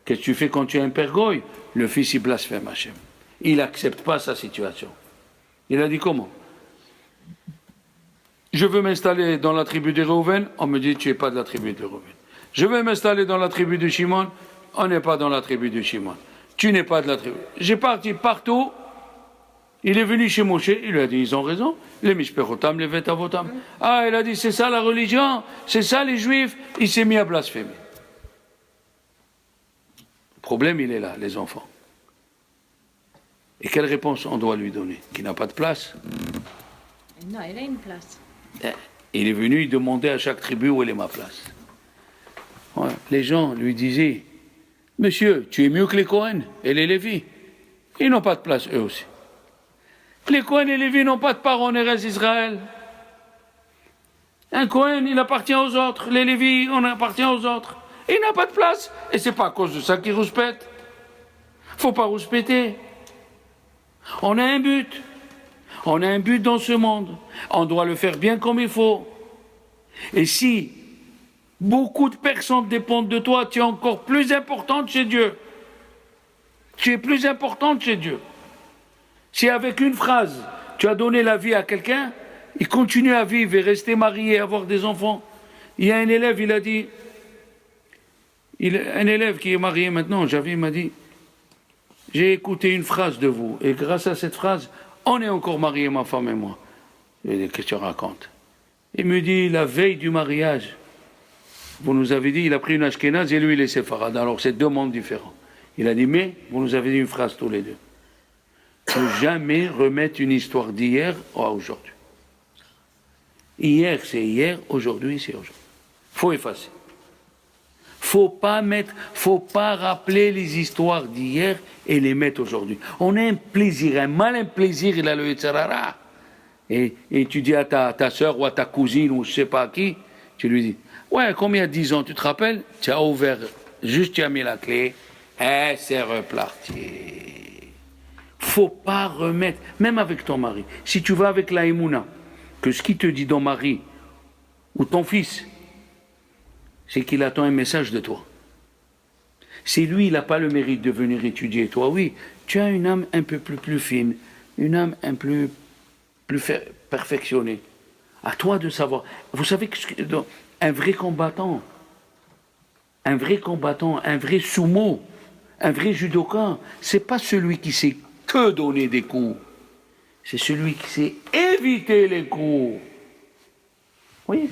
Qu'est-ce que tu fais quand tu es un père goy? Le fils, il blasphème Hachem. Il n'accepte pas sa situation. Il a dit comment? Je veux m'installer dans la tribu de Reuven, on me dit tu n'es pas de la tribu de Reuven. Je veux m'installer dans la tribu de Shimon, on n'est pas dans la tribu de Shimon. Tu n'es pas de la tribu. J'ai parti partout. Il est venu chez Moshe, il lui a dit ils ont raison. Les mishpechotam, les vetavotam. Ah, il a dit c'est ça la religion, c'est ça les juifs. Il s'est mis à blasphémer. Le problème il est là, les enfants. Et quelle réponse on doit lui donner? Qu'il n'a pas de place? Non, il a une place. Il est venu demander à chaque tribu où est ma place. Ouais. Les gens lui disaient, monsieur, tu es mieux que les Cohen et les Lévis. Ils n'ont pas de place eux aussi. Les Cohen et les Lévis n'ont pas de part en Eretz Israël. Un Cohen, il appartient aux autres. Les Lévis, on appartient aux autres. Il n'a pas de place. Et c'est pas à cause de ça qu'il rouspète. Faut pas rouspéter. On a un but. On a un but dans ce monde. On doit le faire bien comme il faut. Et si beaucoup de personnes dépendent de toi, tu es encore plus importante chez Dieu. Tu es plus importante chez Dieu. Si avec une phrase, tu as donné la vie à quelqu'un, il continue à vivre et rester marié, avoir des enfants. Il y a un élève, il a dit, un élève qui est marié maintenant, il m'a dit, j'ai écouté une phrase de vous, et grâce à cette phrase, on est encore mariés, ma femme et moi. J'ai dit, qu'est-ce que tu racontes? Il me dit, la veille du mariage, vous nous avez dit, il a pris une ashkénaze et lui, il est séfarade. Alors, c'est deux mondes différents. Il a dit, mais, vous nous avez dit une phrase tous les deux. Ne jamais remettre une histoire d'hier à aujourd'hui. Hier, c'est hier, aujourd'hui, c'est aujourd'hui. Il faut effacer. Faut pas rappeler les histoires d'hier et les mettre aujourd'hui. On a un plaisir, un malin plaisir, il a le Yetzirara. Et tu dis à ta soeur ou à ta cousine ou je sais pas à qui, tu lui dis, ouais, comme il y a 10 ans, tu te rappelles? Tu as ouvert, juste tu as mis la clé, et c'est reparti. Faut pas remettre, même avec ton mari. Si tu vas avec la Emouna, que ce qui te dit ton mari ou ton fils, c'est qu'il attend un message de toi. Si lui, il n'a pas le mérite de venir étudier, toi, oui, tu as une âme un peu plus fine, une âme un peu plus perfectionnée. À toi de savoir. Vous savez un vrai combattant, un vrai sumo, Un vrai judoka, c'est pas celui qui sait que donner des coups. C'est celui qui sait éviter les coups. Oui.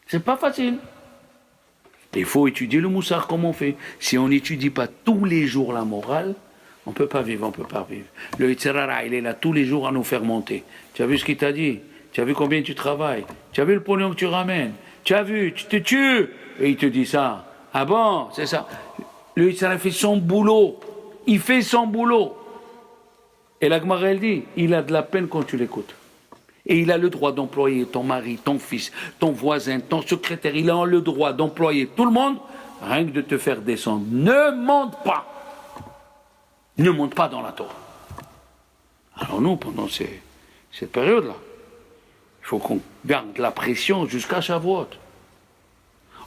C'est pas facile. Il faut étudier le moussard comme on fait. Si on n'étudie pas tous les jours la morale, on ne peut pas vivre, on ne peut pas vivre. Le Yitzhara, il est là tous les jours à nous faire monter. Tu as vu ce qu'il t'a dit? Tu as vu combien tu travailles? Tu as vu le pognon que tu ramènes? Tu as vu, tu te tues? Et il te dit ça. Ah bon, c'est ça. Le Yitzhara fait son boulot. Il fait son boulot. Et la Gemara, elle dit, il a de la peine quand tu l'écoutes. Et il a le droit d'employer ton mari, ton fils, ton voisin, ton secrétaire. Il a le droit d'employer tout le monde, rien que de te faire descendre. Ne monte pas. Ne monte pas dans la Torah. Alors nous, pendant cette période-là, il faut qu'on garde la pression jusqu'à Shavuot.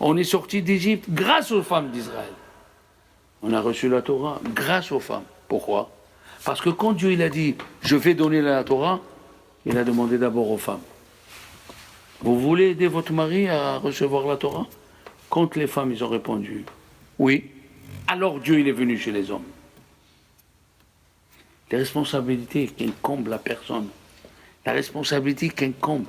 On est sorti d'Égypte grâce aux femmes d'Israël. On a reçu la Torah grâce aux femmes. Pourquoi? Parce que quand Dieu il a dit « je vais donner la Torah », il a demandé d'abord aux femmes. Vous voulez aider votre mari à recevoir la Torah? Quand les femmes, ils ont répondu oui, alors Dieu il est venu chez les hommes. Les responsabilités qu'incombe la personne, la responsabilité qu'incombe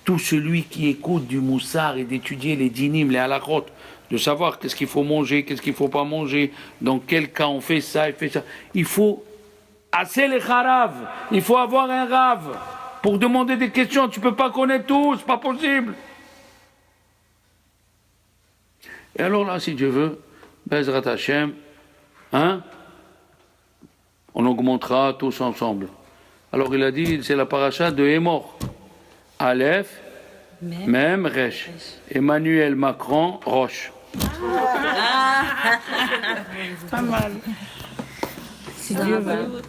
tout celui qui écoute du moussard et d'étudier les dinim, les halachot, de savoir qu'est-ce qu'il faut manger, qu'est-ce qu'il ne faut pas manger, dans quel cas on fait ça, il fait ça. Il faut assez les harav, il faut avoir un rave. Pour demander des questions, tu ne peux pas connaître tout, c'est pas possible. Et alors là, si Dieu veut, Bezrat Hashem, hein, on augmentera tous ensemble. Alors il a dit, c'est la paracha de Hémor. Aleph, Mem, Resh. Emmanuel Macron, Roche. Pas mal. Si Dieu veut.